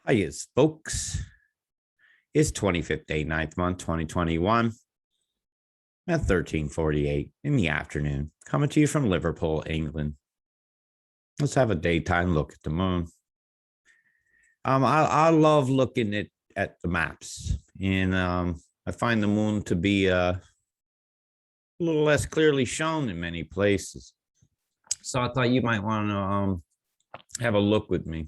Hi, yes, folks. It's 25th day, 9th month, 2021 at 13:48 in the afternoon. Coming to you from Liverpool, England. Let's have a daytime look at the moon. I love looking at the maps, and I find the moon to be a little less clearly shown in many places. So I thought you might want to have a look with me.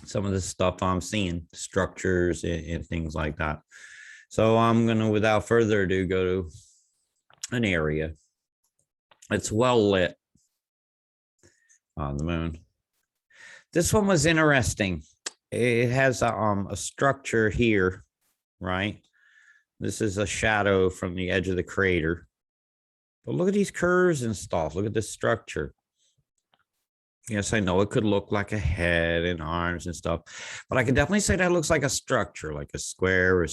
Some of the stuff I'm seeing, structures and things like that. So I'm going to, without further ado, go to an area. It's well lit on the moon. This one was interesting. It has a structure here, right? This is a shadow from the edge of the crater. But look at these curves and stuff. Look at this structure. Yes, I know it could look like a head and arms and stuff, but I can definitely say that looks like a structure, like a square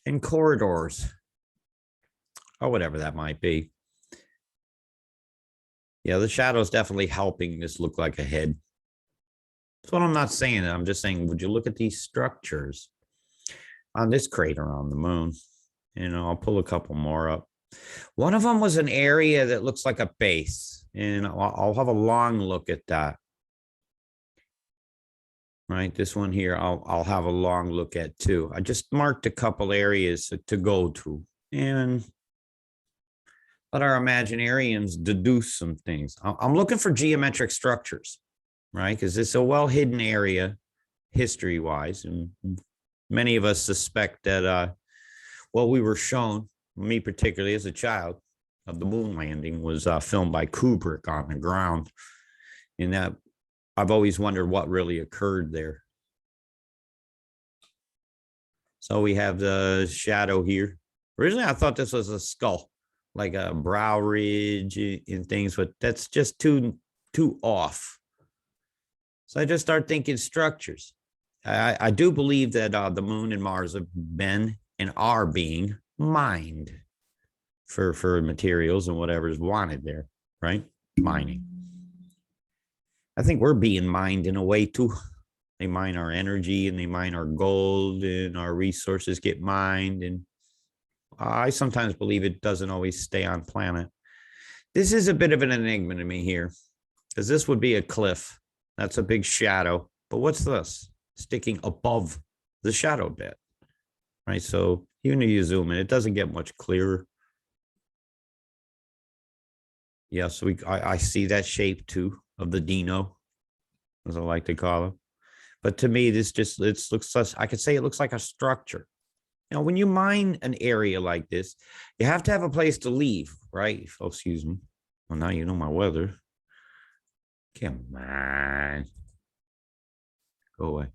and corridors or whatever that might be. Yeah, the shadow is definitely helping this look like a head. That's what I'm not saying. I'm just saying, would you look at these structures on this crater on the moon? I'll pull a couple more up. One of them was an area that looks like a base, and I'll have a long look at that. Right, this one here, I'll have a long look at too. I just marked a couple areas to go to, and let our imaginariums deduce some things. I'm looking for geometric structures, right? Because it's a well-hidden area history-wise, and many of us suspect that what we were shown, me particularly as a child, of the moon landing was filmed by Kubrick on the ground. And that I've always wondered what really occurred there. So we have the shadow here. Originally, I thought this was a skull, like a brow ridge and things, but that's just too off. So I just start thinking structures. I do believe that the moon and Mars have been and are being mined for materials and whatever is wanted there, right? Mining. I think we're being mined in a way too. They mine our energy and they mine our gold, and our resources get mined. And I sometimes believe it doesn't always stay on planet. This is a bit of an enigma to me here, because this would be a cliff. That's a big shadow. But what's this? Sticking above the shadow bit, right? So even if you zoom in, it doesn't get much clearer. Yeah, so I see that shape too of the dino, as I like to call it. But to me, this just looks I could say it looks like a structure. When you mine an area like this, you have to have a place to leave, right? Oh, excuse me. Well, now you know my weather. Come on. Go away.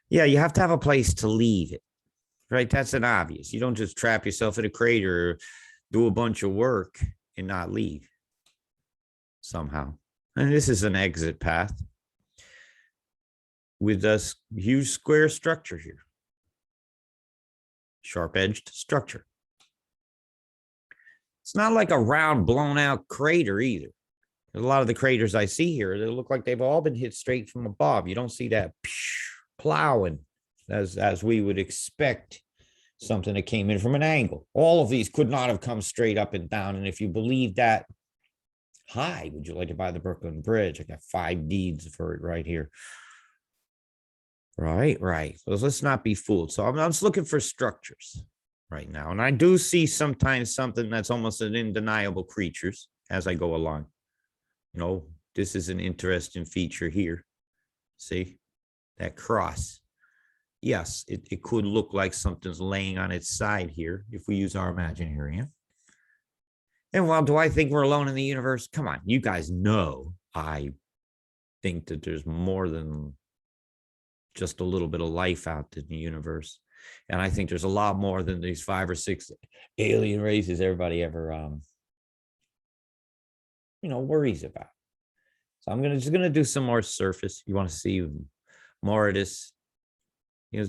Yeah, you have to have a place to leave it, right? That's an obvious. You don't just trap yourself in a crater or do a bunch of work and not leave somehow. And this is an exit path with a huge square structure here. Sharp-edged structure. It's not like a round, blown-out crater either. A lot of the craters I see here, they look like they've all been hit straight from above. You don't see that plowing as we would expect something that came in from an angle. All of these could not have come straight up and down. And if you believe that, hi, would you like to buy the Brooklyn Bridge? I got 5 deeds for it right here. Right. So let's not be fooled. So I'm just looking for structures right now. And I do see sometimes something that's almost an undeniable creatures as I go along. This is an interesting feature here. See that cross? Yes, it could look like something's laying on its side here if we use our imaginarium. And well, do I think we're alone in the universe? Come on, you guys know I think that there's more than just a little bit of life out in the universe. And I think there's a lot more than these 5 or 6 alien races everybody ever worries about. So I'm just gonna do some more surface. You want to see more of this?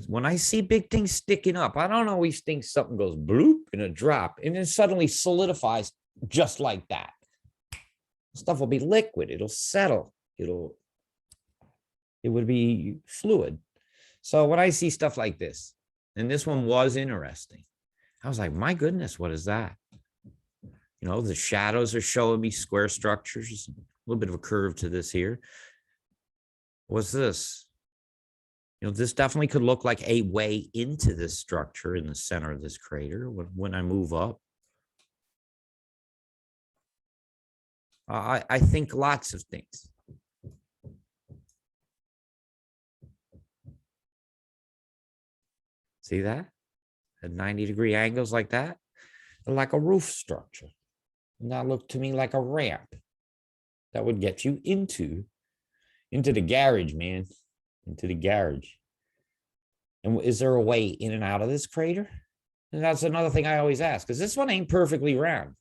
When I see big things sticking up, I don't always think something goes bloop and a drop and then suddenly solidifies just like that. Stuff will be liquid. It'll settle. it would be fluid. So when I see stuff like this, and this one was interesting, I was like, my goodness, what is that? You know, the shadows are showing me square structures, a little bit of a curve to this here. What's this? You know, this definitely could look like a way into this structure in the center of this crater when I move up. I think lots of things. See that? At 90-degree angles like that? Like a roof structure. And that looked to me like a ramp that would get you into the garage, man. Into the garage. And is there a way in and out of this crater? And that's another thing I always ask, because this one ain't perfectly round,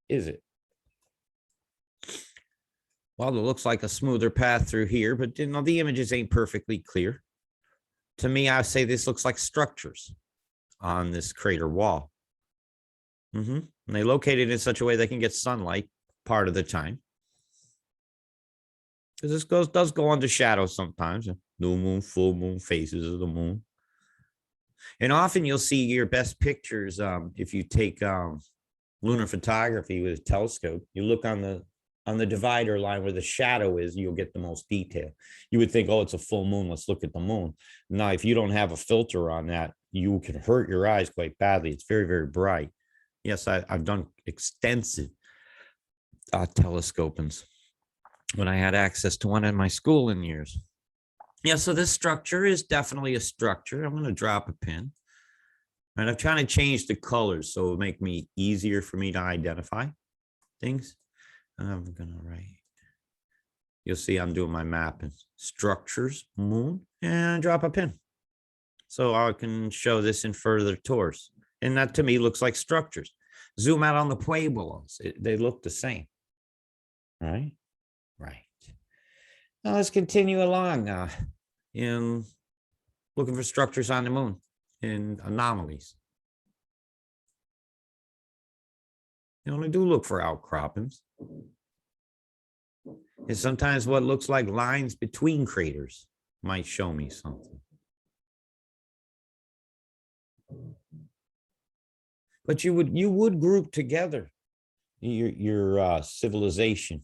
is it? Well, it looks like a smoother path through here, but you know, the images ain't perfectly clear. To me, I say this looks like structures on this crater wall. And they located in such a way they can get sunlight part of the time. Because this does go under shadow sometimes. New moon, full moon, phases of the moon. And often you'll see your best pictures if you take lunar photography with a telescope. You look on the divider line where the shadow is, you'll get the most detail. You would think, oh, it's a full moon, let's look at the moon. Now, if you don't have a filter on that, you can hurt your eyes quite badly. It's very, very bright. Yes, I've done extensive telescopings when I had access to one in my schooling years. Yeah, so this structure is definitely a structure. I'm going to drop a pin. And I'm trying to change the colors so it'll make me easier for me to identify things. I'm going to write. You'll see I'm doing my map and structures, moon, and drop a pin. So I can show this in further tours. And that to me looks like structures. Zoom out on the pueblos. They look the same. Right? Right. Now let's continue along in looking for structures on the moon and anomalies. You only do look for outcroppings. And sometimes what looks like lines between craters might show me something. But you would group together your civilization,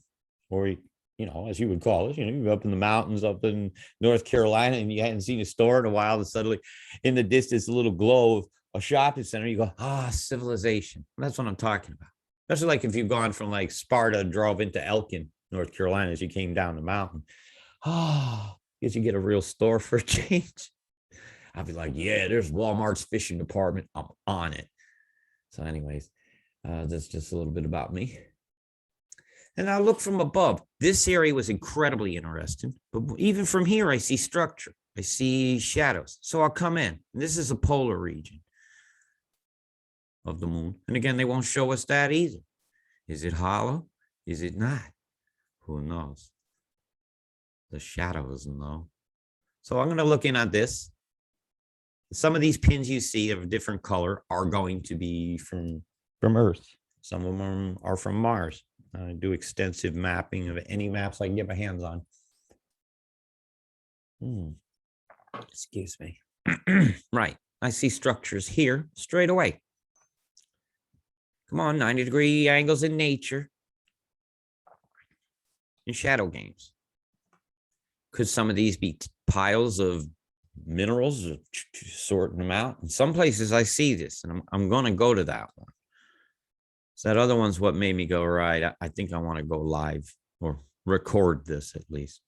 or you know, as you would call it. You know, you're up in the mountains, up in North Carolina, and you hadn't seen a store in a while, and suddenly, in the distance, a little glow of a shopping center. You go, civilization. That's what I'm talking about. Especially like if you've gone from like Sparta, drove into Elkin, North Carolina, as you came down the mountain. Guess you get a real store for a change. I'd be like, yeah, there's Walmart's fishing department. I'm on it. So anyways, that's just a little bit about me. And I look from above. This area was incredibly interesting. But even from here, I see structure. I see shadows. So I'll come in. This is a polar region of the moon. And again, they won't show us that either. Is it hollow? Is it not? Who knows? The shadows know. So I'm going to look in on this. Some of these pins you see of a different color are going to be from Earth. Some of them are from Mars. I do extensive mapping of any maps I can get my hands on. Excuse me. Right. I see structures here straight away. Come on, 90-degree angles in nature. In shadow games. Could some of these be piles of minerals, sorting them out? In some places I see this, and I'm going to go to that one. So that other one's what made me go, right, I think I want to go live or record this at least.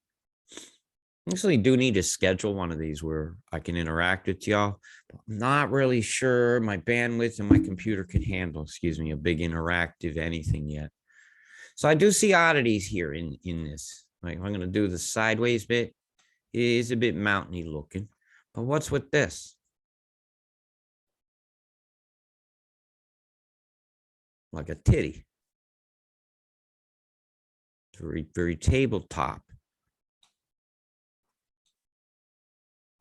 Actually do need to schedule one of these where I can interact with y'all. I'm not really sure my bandwidth and my computer can handle, a big interactive anything yet. So I do see oddities here in this. Like I'm going to do the sideways bit. It is a bit mountainy looking. But what's with this? Like a titty. Very, very tabletop.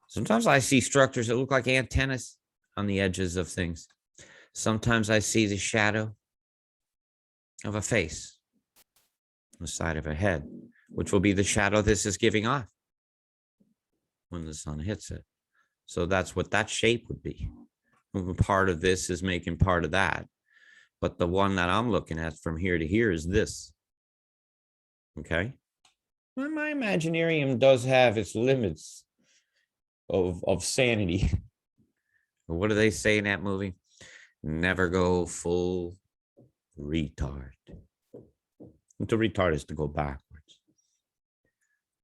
Sometimes I see structures that look like antennas on the edges of things. Sometimes I see the shadow of a face on the side of a head. which will be the shadow this is giving off when the sun hits it. So that's what that shape would be. Part of this is making part of that. But the one that I'm looking at from here to here is this. Okay. Well, my Imaginarium does have its limits of sanity. What do they say in that movie? Never go full retard. To retard is to go backwards.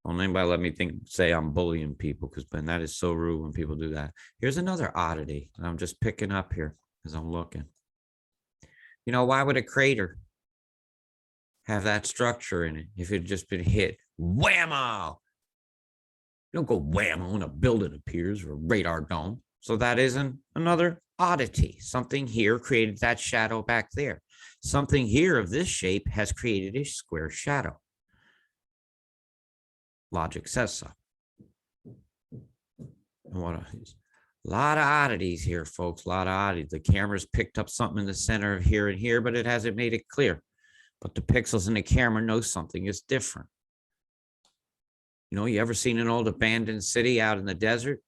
Don't anybody let me say I'm bullying people, because Ben, that is so rude when people do that. Here's another oddity I'm just picking up here as I'm looking. You know, why would a crater have that structure in it if it had just been hit? Whammo! You don't go whammo when a building appears or a radar dome. So that isn't another oddity. Something here created that shadow back there. Something here of this shape has created a square shadow. Logic says so. And what are these? A lot of oddities here, folks. A lot of oddities. The camera's picked up something in the center of here and here, but it hasn't made it clear. But the pixels in the camera know something is different. You know, you ever seen an old abandoned city out in the desert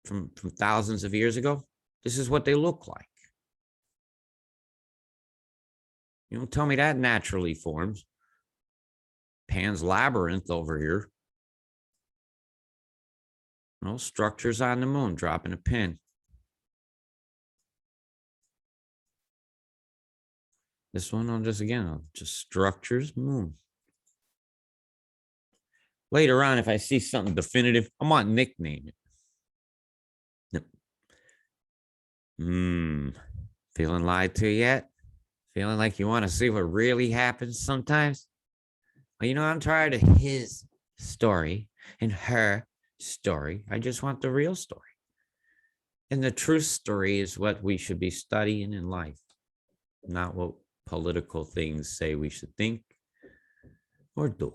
from thousands of years ago? This is what they look like. You don't tell me that naturally forms. Pan's Labyrinth over here. No structures on the moon, dropping a pin. This one, I'll just structures, moon. Later on, if I see something definitive, I might nickname it. Feeling lied to yet? Feeling like you want to see what really happens sometimes? Well, you know, I'm tired of his story and her story. I just want the real story. And the true story is what we should be studying in life, not what political things say we should think or do.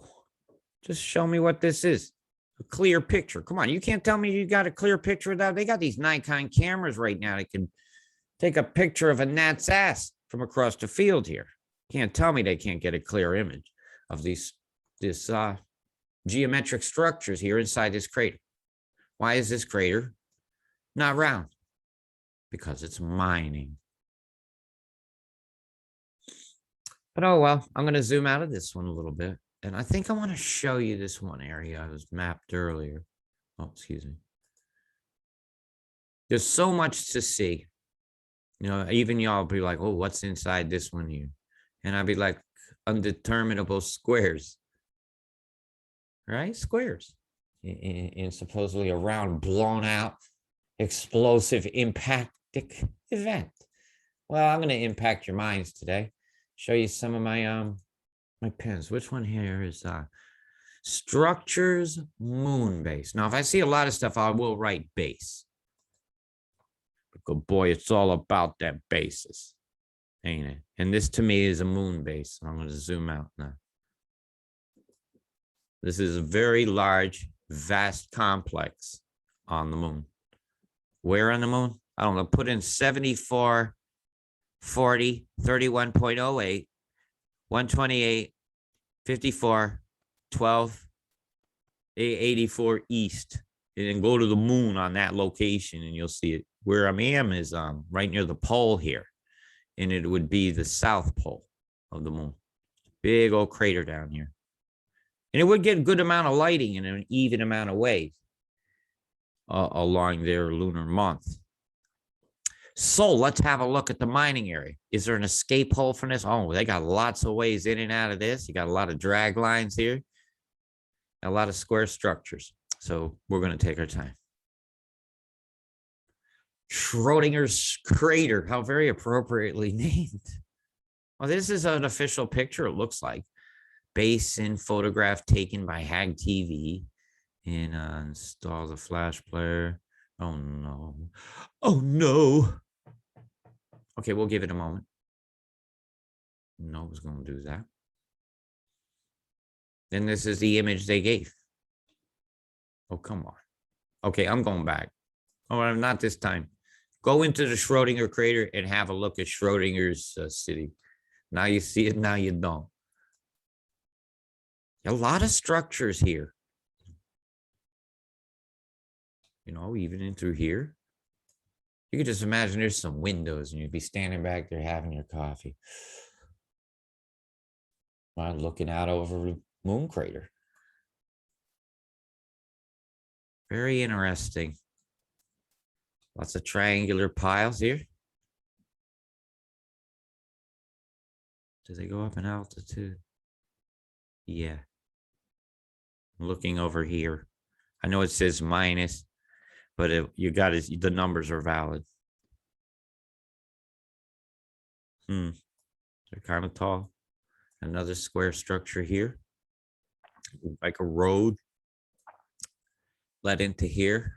Just show me what this is. A clear picture. Come on, you can't tell me you got a clear picture of that. They got these Nikon cameras right now that can take a picture of a gnat's ass from across the field here. Can't tell me they can't get a clear image of this geometric structures here inside this crater. Why is this crater not round? Because it's mining. But oh well, I'm going to zoom out of this one a little bit. And I think I want to show you this one area I was mapped earlier. Oh, excuse me. There's so much to see. You know, even y'all be like, oh, what's inside this one here? And I'd be like, undeterminable squares. Right? Squares. In supposedly a round, blown out, explosive, impactic event. Well, I'm going to impact your minds today. Show you some of my my pens. Which one here is structures moon base? Now, if I see a lot of stuff, I will write base. But good boy, it's all about that basis, ain't it? And this to me is a moon base. I'm going to zoom out now. This is a very large, vast complex on the moon. Where on the moon? I don't know. Put in 74, 40, 31.08, 128, 54, 12, 84 east, and then go to the moon on that location and you'll see it. Where I am is right near the pole here, and it would be the south pole of the moon. Big old crater down here. And it would get a good amount of lighting in an even amount of ways along their lunar month. So let's have a look at the mining area. Is there an escape hole from this? Oh, they got lots of ways in and out of this. You got a lot of drag lines here, a lot of square structures. So we're going to take our time. Schrodinger's crater, how very appropriately named. Well, this is an official picture, it looks like. Basin photograph taken by Hag TV. And install the flash player. Oh no. Oh no. Okay, we'll give it a moment. No one's going to do that. Then this is the image they gave. Oh, come on. Okay, I'm going back. Oh, not this time. Go into the Schrodinger crater and have a look at Schrodinger's city. Now you see it, now you don't. A lot of structures here. You know, even in through here. You could just imagine there's some windows and you'd be standing back there having your coffee while looking out over Moon Crater. Very interesting. Lots of triangular piles here. Do they go up in altitude? Yeah. I'm looking over here. I know it says minus, but you got it. The numbers are valid. They're kind of tall. Another square structure here, like a road led into here.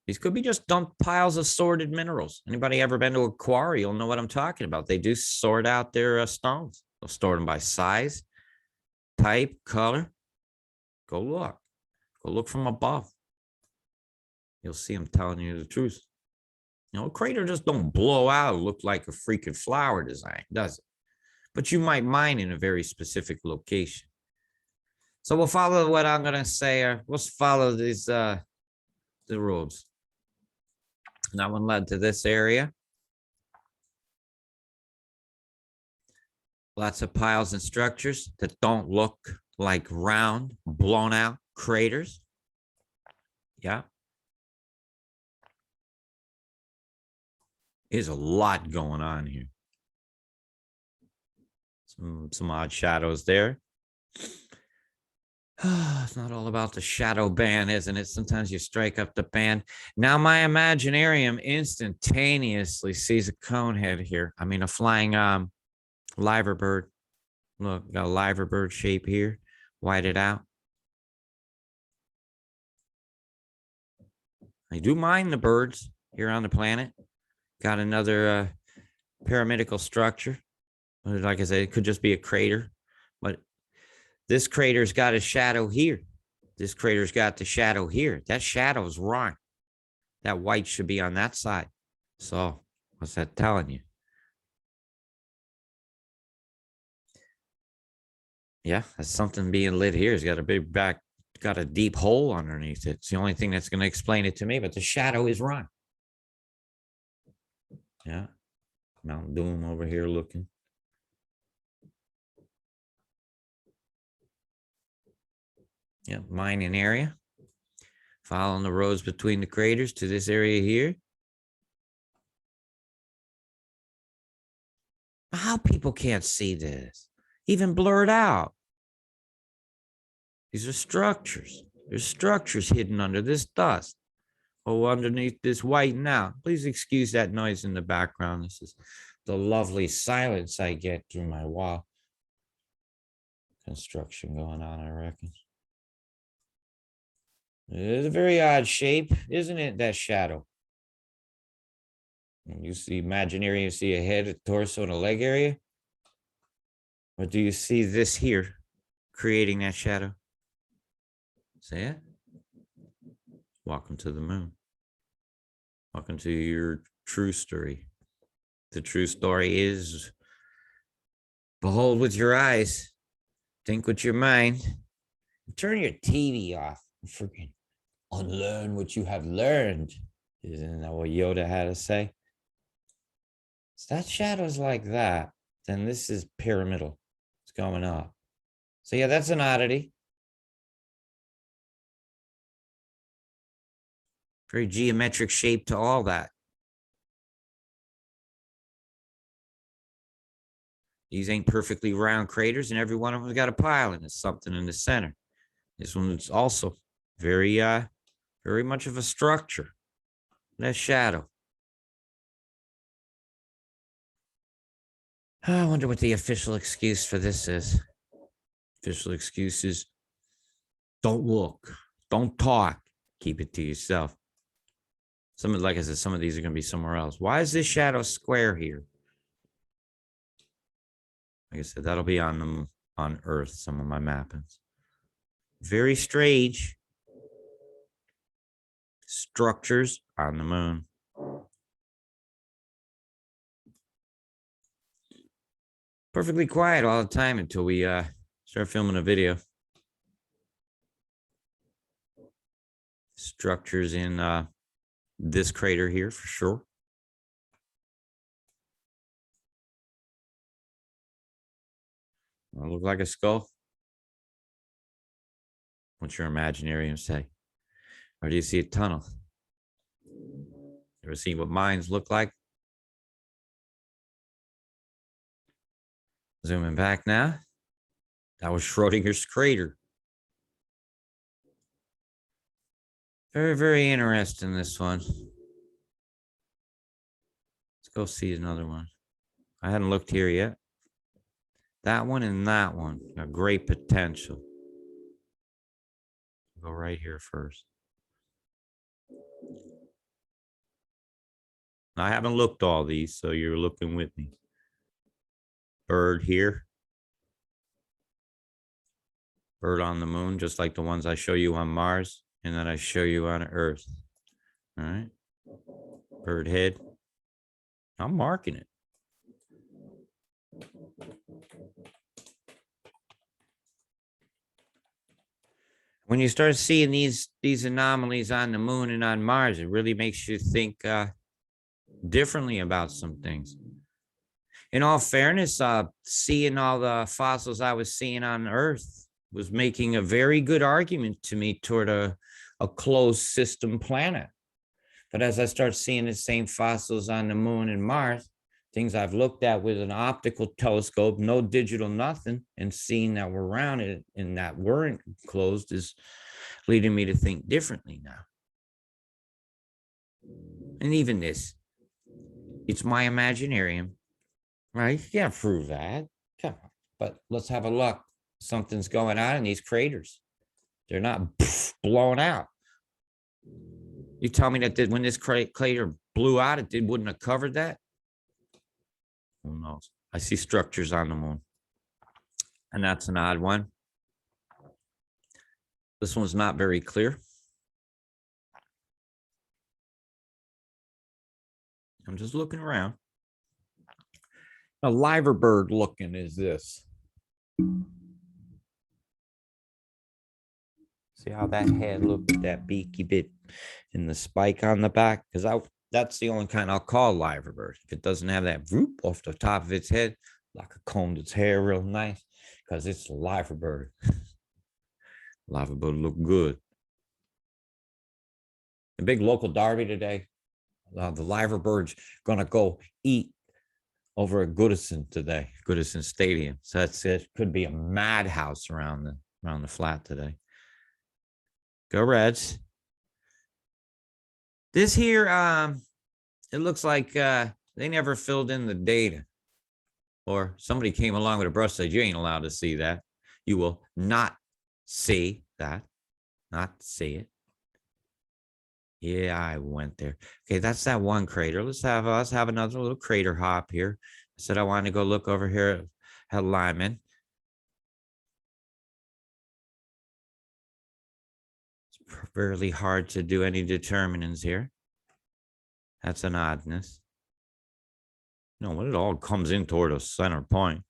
These could be just dumped piles of sorted minerals. Anybody ever been to a quarry? You'll know what I'm talking about. They do sort out their stones. They'll sort them by size, type, color. Go look. Go look from above. You'll see them telling you the truth. You know, a crater just don't blow out and look like a freaking flower design, does it? But you might mine in a very specific location. So we'll follow what I'm gonna say. We'll follow these the roads. That one led to this area. Lots of piles and structures that don't look like round, blown out craters. Yeah. There's a lot going on here. Some odd shadows there. It's not all about the shadow band, isn't it? Sometimes you strike up the band. Now my Imaginarium instantaneously sees a cone head here. I mean, a flying liverbird. Look, got a liverbird shape here. Whited out. I do mind the birds here on the planet. Got another pyramidical structure. Like I said, it could just be a crater, but this crater's got a shadow here. This crater's got the shadow here. That shadow's wrong. That white should be on that side. So what's that telling you? Yeah, that's something being lit here. It's got a big back, got a deep hole underneath it. It's the only thing that's going to explain it to me, but the shadow is wrong. Yeah. Mount Doom over here looking. Yeah, mining area. Following the roads between the craters to this area here. How people can't see this? Even blurred out. These are structures. There's structures hidden under this dust. Oh, underneath this white now. Please excuse that noise in the background. This is the lovely silence I get through my wall. Construction going on, I reckon. It's a very odd shape, isn't it? That shadow. You see imaginary, you see a head, a torso, and a leg area. Or do you see this here creating that shadow? See it? Welcome to the moon. Welcome to your true story. The true story is behold with your eyes, think with your mind, turn your TV off, and freaking unlearn what you have learned. Isn't that what Yoda had to say? So that shadow's like that, then this is pyramidal. It's going up. So yeah, that's an oddity. Very geometric shape to all that. These ain't perfectly round craters, and every one of them got a pile and there's something in the center. This one's also very much of a structure. That shadow. I wonder what the official excuse for this is. Official excuse is don't look, don't talk, keep it to yourself. Like I said, some of these are going to be somewhere else. Why is this shadow square here? Like I said, that'll be on Earth, some of my mappings. Very strange structures on the moon. Perfectly quiet all the time until we start filming a video. structures in this crater here for sure. Look like a skull. What's your imaginarium say? Or do you see a tunnel? Ever see what mines look like? Zooming back now. That was Schrodinger's crater. Very, very interesting, this one. Let's go see another one. I hadn't looked here yet. That one and that one got great potential. Go right here first. I haven't looked all these, so you're looking with me. Bird here. Bird on the moon, just like the ones I show you on Mars and that I show you on Earth. All right. Bird head. I'm marking it. When you start seeing these anomalies on the moon and on Mars, it really makes you think differently about some things. In all fairness, seeing all the fossils I was seeing on Earth was making a very good argument to me toward a closed system planet. But as I start seeing the same fossils on the moon and Mars, things I've looked at with an optical telescope, no digital nothing, and seeing that we're around it and that weren't closed is leading me to think differently now. And even this, it's my imaginarium, right? You can't prove that. Come on. But let's have a look. Something's going on in these craters. They're not blown out. You tell me that when this crater blew out, it wouldn't have covered that? Who knows? I see structures on the moon. And that's an odd one. This one's not very clear. I'm just looking around. A liver bird looking is this. See how that head looked with that beaky bit and the spike on the back? Because that's the only kind I'll call liver bird. If it doesn't have that whoop off the top of its head, like a combed its hair real nice, because it's a liver bird. Liver bird look good. The big local derby today, the liver bird's gonna go eat over at Goodison today, Goodison Stadium. So that's it. Could be a madhouse around the flat today. Go Reds. This here, it looks like they never filled in the data, or somebody came along with a brush and said, you ain't allowed to see that. You will not see that, not see it. Yeah, I went there. Okay, that's that one crater. Let's have another little crater hop here. I said I wanted to go look over here at Lyman. Fairly hard to do any determinants here. That's an oddness. No, when it all comes in toward a center point,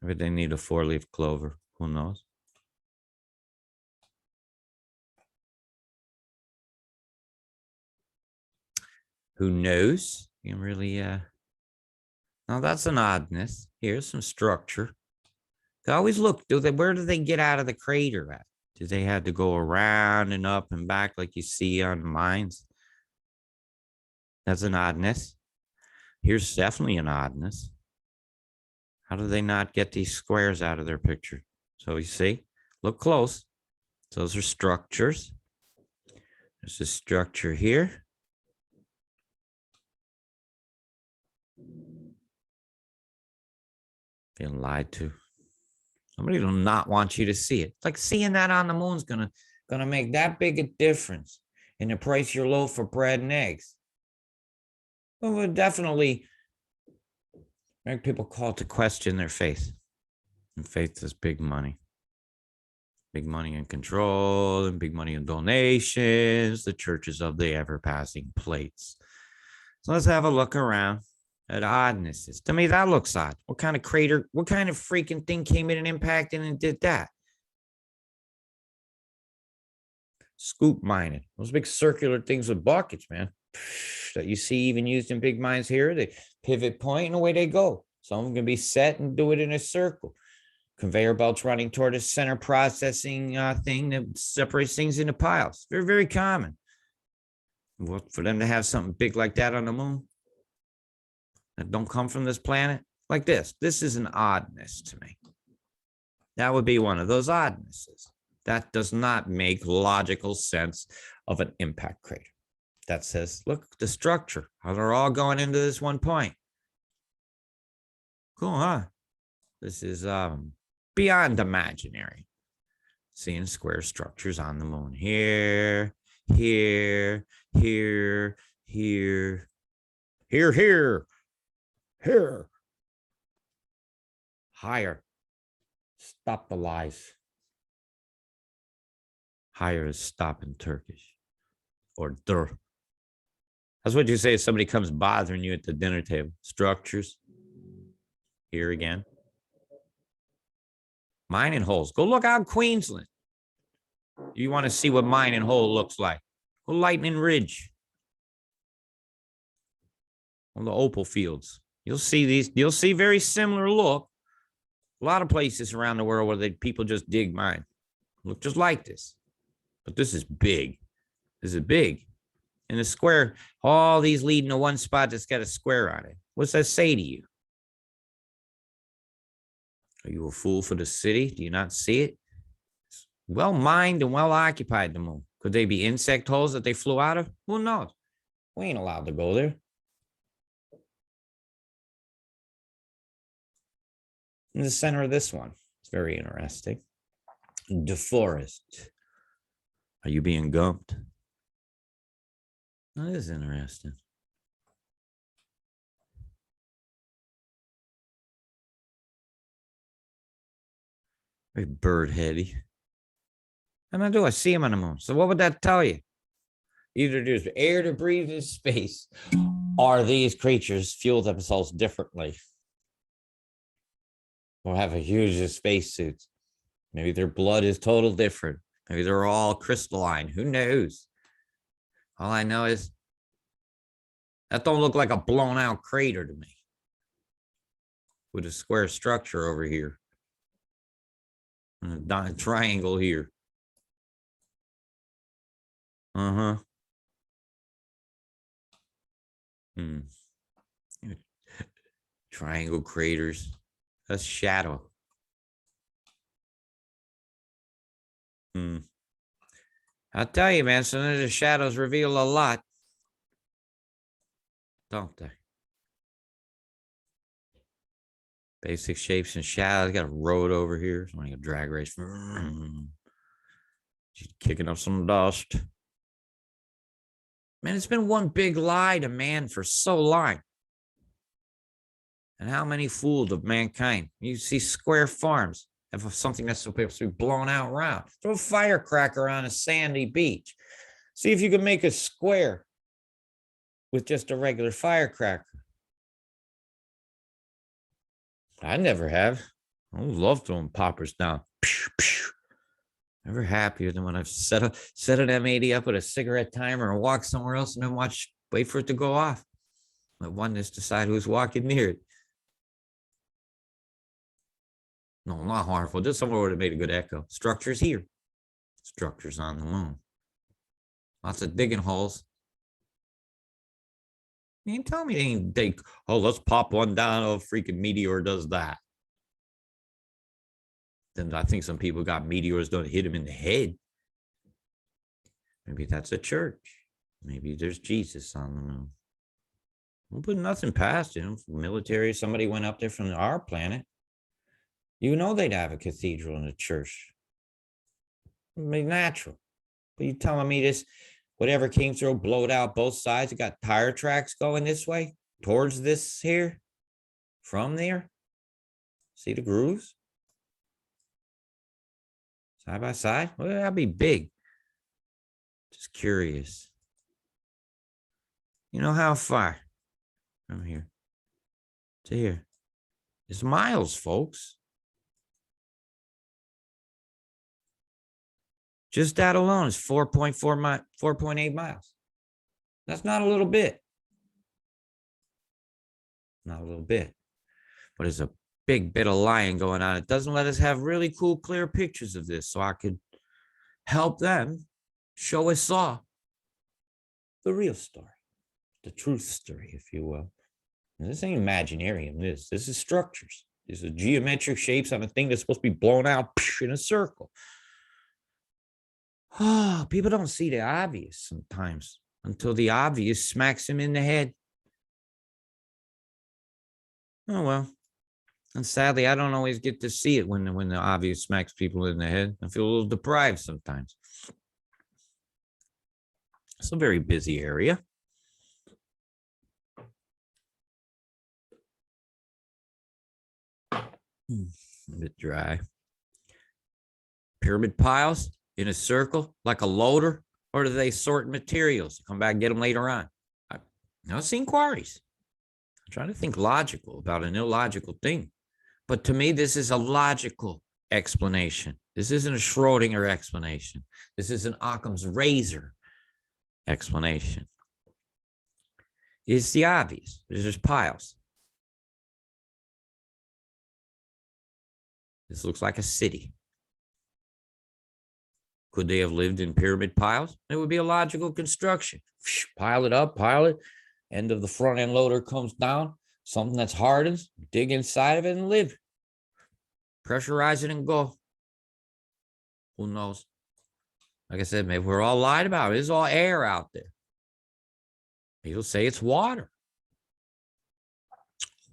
maybe they need a 4-leaf clover. Who knows? Who knows? You really now that's an oddness. Here's some structure. They always look, where do they get out of the crater at? Do they have to go around and up and back like you see on mines? That's an oddness. Here's definitely an oddness. How do they not get these squares out of their picture? So you see, look close. Those are structures. There's a structure here. Being lied to. Somebody will not want you to see it. Like seeing that on the moon's gonna make that big a difference in the price your loaf for bread and eggs. It would definitely make people call to question their faith. And faith is big money. Big money in control and big money in donations. The churches of the ever-passing plates. So let's have a look around at oddnesses. To me, that looks odd. What kind of crater, what kind of freaking thing came in and impacted and did that? Scoop mining. Those big circular things with buckets, man, that you see even used in big mines here. They pivot point and away they go. Some of them can be set and do it in a circle. Conveyor belts running toward a center processing thing that separates things into piles. Very, very common. Well, for them to have something big like that on the moon that don't come from this planet, like this is an oddness to me. That would be one of those oddnesses. That does not make logical sense of an impact crater. That says, look, the structure, how they're all going into this one point. Cool, huh? This is beyond imaginary. Seeing square structures on the moon. Here, here, here, here, here, here. Higher. Stop the lies. Higher is stop in Turkish. Or dur. That's what you say if somebody comes bothering you at the dinner table. Structures. Here again. Mining holes. Go look out in Queensland. You want to see what mining hole looks like. Go Lightning Ridge. On the opal fields. You'll see these. You'll see very similar look. A lot of places around the world where people just dig mine. Look just like this. But this is big. This is big. In a square, all these leading to one spot that's got a square on it. What's that say to you? Are you a fool for the city? Do you not see it? It's well mined and well occupied, the moon. Could they be insect holes that they flew out of? Who knows? We ain't allowed to go there. In the center of this one, it's very interesting. DeForest. Are you being gumped? That is interesting. Very bird heady. And I do. I see him on the moon. So what would that tell you? Either there's air to breathe in space, or these creatures fuel themselves differently, or have a huge spacesuit. Maybe their blood is total different. Maybe they're all crystalline. Who knows? All I know is that don't look like a blown out crater to me. With a square structure over here. And a triangle here. Uh-huh. Triangle craters. That's shadow. I'll tell you, man, sometimes the shadows reveal a lot. Don't they? Basic shapes and shadows. Got a road over here. It's like a drag race. She's kicking up some dust. Man, it's been one big lie to man for so long. And how many fooled of mankind? You see square farms have something that's supposed to be blown out round. Throw a firecracker on a sandy beach. See if you can make a square with just a regular firecracker. I never have. I love throwing poppers down. Never happier than when I've set an M80 up with a cigarette timer and walk somewhere else and then wait for it to go off. Let oneness decide who's walking near it. No, not harmful. Just somewhere where it made a good echo. Structures here. Structures on the moon. Lots of digging holes. You ain't tell me they ain't dig. Oh, let's pop one down. Oh, freaking meteor does that. Then I think some people got meteors don't hit them in the head. Maybe that's a church. Maybe there's Jesus on the moon. We'll put nothing past him. Military, somebody went up there from our planet. You know they'd have a cathedral and a church. It'd be natural. But you telling me this, whatever came through, blowed out both sides. It got tire tracks going this way towards this here, from there. See the grooves? Side by side? Well, that'd be big. Just curious. You know how far from here to here? It's miles, folks. Just that alone is 4.8 miles. That's not a little bit. Not a little bit. But it's a big bit of lying going on. It doesn't let us have really cool, clear pictures of this so I could help them show us all the real story, the truth story, if you will. And this ain't Imaginarium. This is structures. These are geometric shapes on a thing that's supposed to be blown out in a circle. Oh, people don't see the obvious sometimes until the obvious smacks them in the head. Oh, well. And sadly, I don't always get to see it when the obvious smacks people in the head. I feel a little deprived sometimes. It's a very busy area. A bit dry. Pyramid piles in a circle like a loader, or do they sort materials? Come back and get them later on. I've seen quarries. I'm trying to think logical about an illogical thing. But to me, this is a logical explanation. This isn't a Schrodinger explanation. This is an Occam's razor explanation. It's the obvious. There's just piles. This looks like a city. Could they have lived in pyramid piles? It would be a logical construction. Pile it up, pile it. End of the front end loader comes down. Something that's hardened, dig inside of it and live. Pressurize it and go. Who knows? Like I said, maybe we're all lied about. It's all air out there. People say it's water.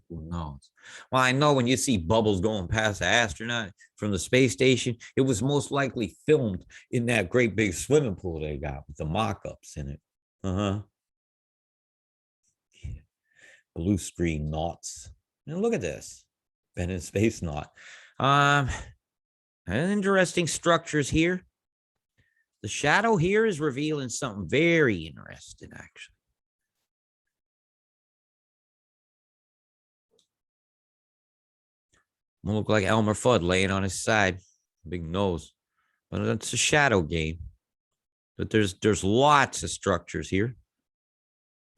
Who knows? Well, I know when you see bubbles going past the astronaut from the space station, it was most likely filmed in that great big swimming pool they got with the mock-ups in it. Yeah. Blue screen knots. And look at this. Been in space knot. Interesting structures here. The shadow here is revealing something very interesting, actually. Will look like Elmer Fudd laying on his side, big nose. But it's a shadow game. But there's lots of structures here.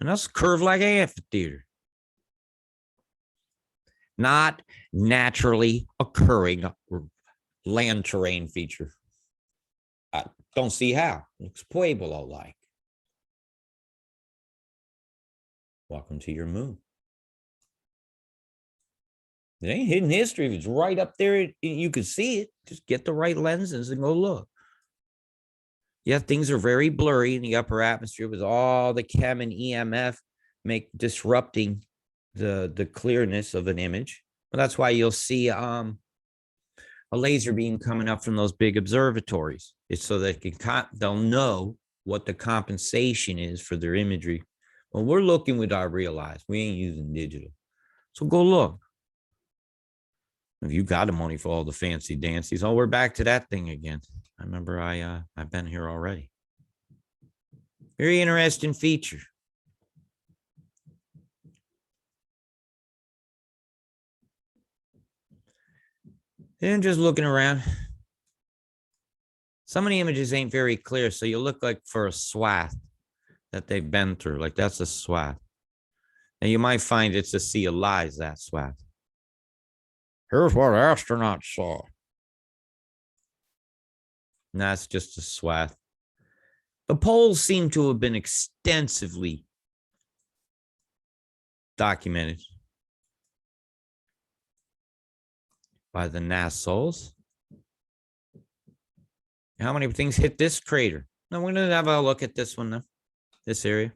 And that's curved like an amphitheater. Not naturally occurring land terrain feature. I don't see how. Looks Pueblo-like. Welcome to your moon. It ain't hidden history. It's right up there. You can see it. Just get the right lenses and go look. Yeah, things are very blurry in the upper atmosphere with all the chem and EMF disrupting the clearness of an image. But that's why you'll see a laser beam coming up from those big observatories. It's so that they'll know what the compensation is for their imagery. Well, we're looking with our real eyes. We ain't using digital. So go look. If you got the money for all the fancy dancies, oh, we're back to that thing again. I remember I've been here already. Very interesting feature. And just looking around. Some of the images ain't very clear, so you look like for a swath that they've been through. Like that's a swath. And you might find it's a sea of lies, that swath. Here's what astronauts saw. And that's just a swath. The poles seem to have been extensively documented by the NASA's. How many things hit this crater? Now we're going to have a look at this one now, this area.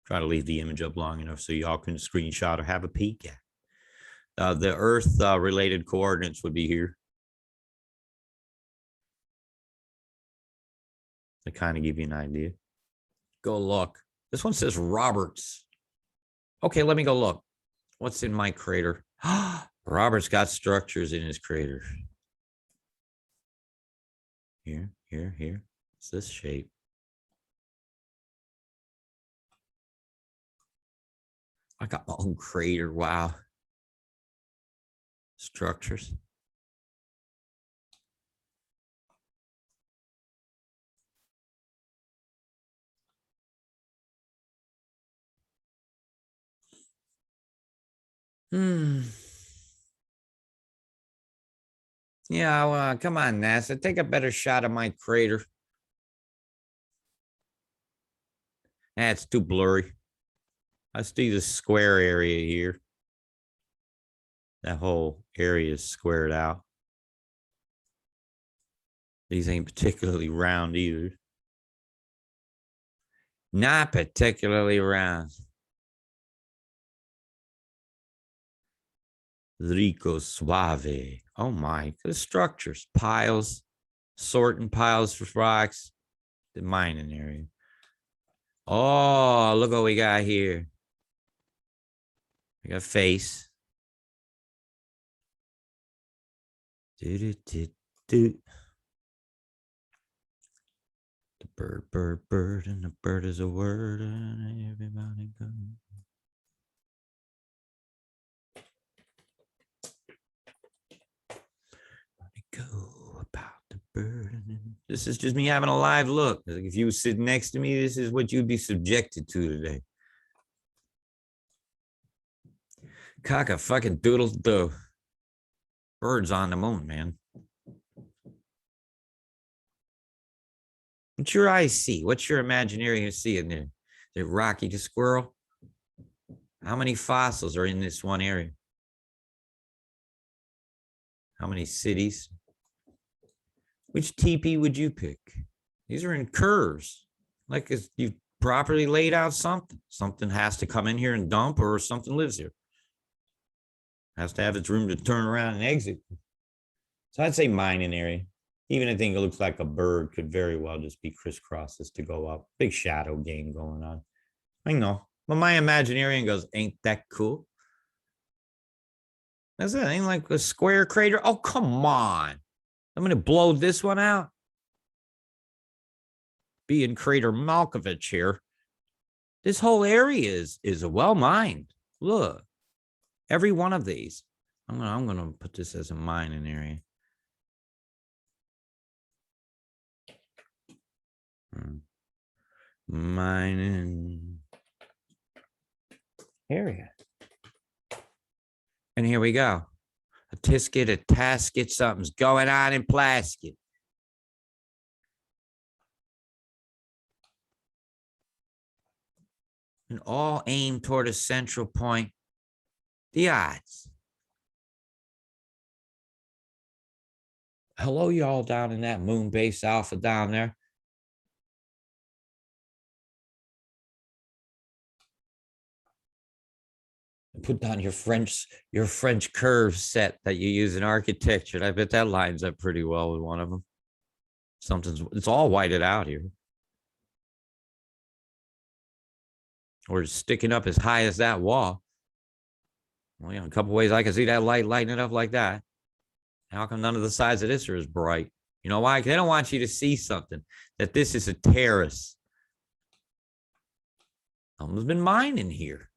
Try to leave the image up long enough so y'all can screenshot or have a peek at. The Earth related coordinates would be here. To kind of give you an idea. Go look. This one says Roberts. Okay, let me go look. What's in my crater? Robert's got structures in his crater. Here. Here. It's this shape. I got my own crater. Wow. Structures. Yeah, well, come on, NASA. Take a better shot of my crater. It's too blurry. I see the square area here. That whole area is squared out. These ain't particularly round either. Not particularly round. Rico Suave. Oh my, the structures, piles, sorting piles for rocks, the mining area. Oh, look what we got here. We got face. The bird, and the bird is a word, and everybody goes. Go about the burden. This is just me having a live look. If you were sitting next to me, this is what you'd be subjected to today. Cock a fucking doodle do. Birds on the moon, man. What's your eyes see? What's your imaginary see in there? Is it Rocky the squirrel? How many fossils are in this one area? How many cities? Which teepee would you pick? These are in curves. Like if you properly laid out something. Something has to come in here and dump, or something lives here. Has to have its room to turn around and exit. So I'd say mining area. Even I think it looks like a bird could very well just be crisscrosses to go up. Big shadow game going on. I know. But my Imaginarian goes, ain't that cool? That's it. Ain't like a square crater. Oh, come on. I'm going to blow this one out. Being Crater Malkovich here. This whole area is a well mined. Look. Every one of these. I'm gonna put this as a mining area. Mining area. And here we go. A tisket, a tasket, something's going on in plasket. And all aimed toward a central point. The odds. Hello, y'all down in that moon base alpha down there. Put down your French curve set that you use in architecture. And I bet that lines up pretty well with one of them. It's all whited out here. Or sticking up as high as that wall. Well, a couple ways I can see that light lighting it up like that. How come none of the sides of this are as bright? You know why? They don't want you to see something, that this is a terrace. Someone's been mining here.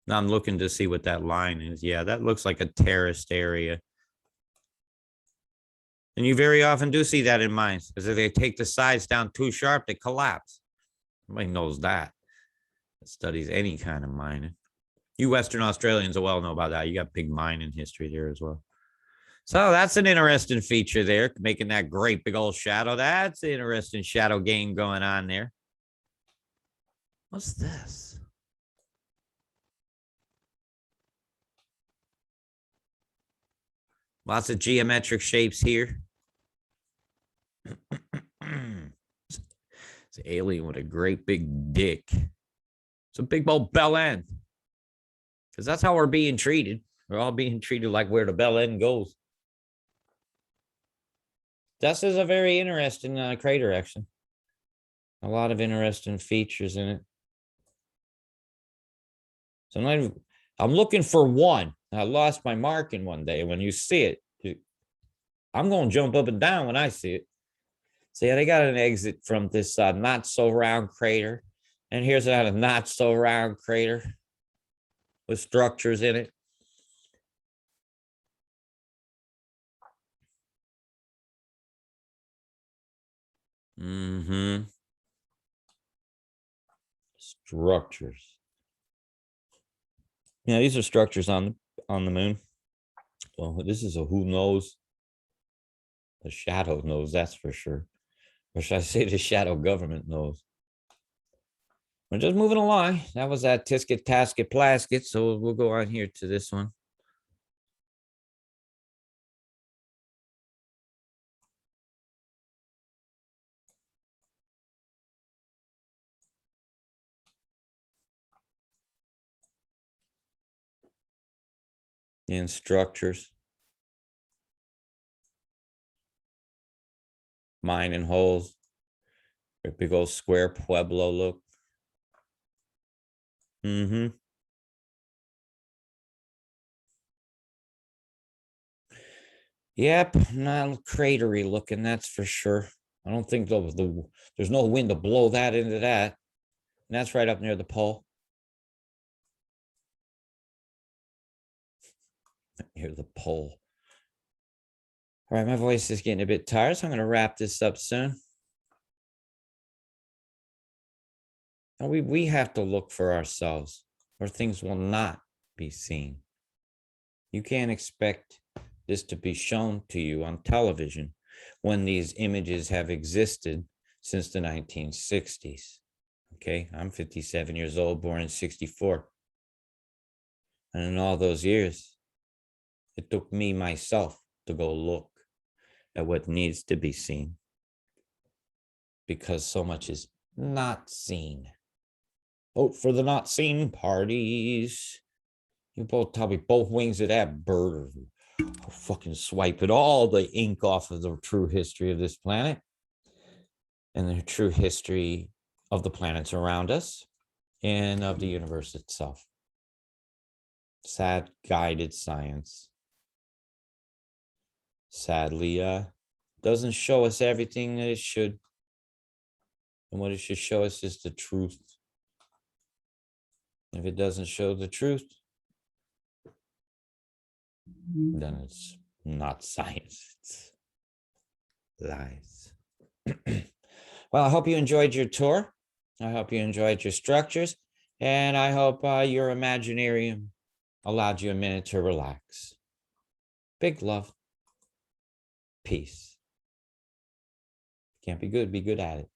Now I'm looking to see what that line is. Yeah, that looks like a terraced area. And you very often do see that in mines, because if they take the sides down too sharp, they collapse. Everybody knows that. That studies any kind of mining. You Western Australians will well know about that. You got big mining history there as well. So that's an interesting feature there, making that great big old shadow. That's an interesting shadow game going on there. What's this? Lots of geometric shapes here. It's an alien with a great big dick. It's a big old bell end. Because that's how we're being treated. We're all being treated like where the bell end goes. This is a very interesting crater, actually. A lot of interesting features in it. So I'm looking for one. I lost my marking one day. When you see it, I'm going to jump up and down when I see it. So yeah, they got an exit from this not so round crater. And here's a not so round crater with structures in it. Structures. Yeah, these are structures on the moon. Well, this is a who knows. The shadow knows, that's for sure. Or should I say the shadow government knows? We're just moving along. That was that Tisket Tasket Plasket. So we'll go on here to this one. And structures. Mining holes. A big old square Pueblo look. Yep, not cratery looking, that's for sure. I don't think there's no wind to blow that into that. And that's right up near the pole. Near the pole. All right, my voice is getting a bit tired, so I'm going to wrap this up soon. And we have to look for ourselves, or things will not be seen. You can't expect this to be shown to you on television when these images have existed since the 1960s. Okay, I'm 57 years old, born in 64. And in all those years, it took me myself to go look at what needs to be seen, because so much is not seen. Vote for the not seen parties. You both tell me both wings of that bird, or fucking swipe it all the ink off of the true history of this planet and the true history of the planets around us and of the universe itself. Sad guided science sadly doesn't show us everything that it should. And what it should show us is the truth. If it doesn't show the truth, then it's not science, it's lies. Well, I hope you enjoyed your tour. I hope you enjoyed your structures. And I hope your Imaginarium allowed you a minute to relax. Big love. Peace. Can't be good at it.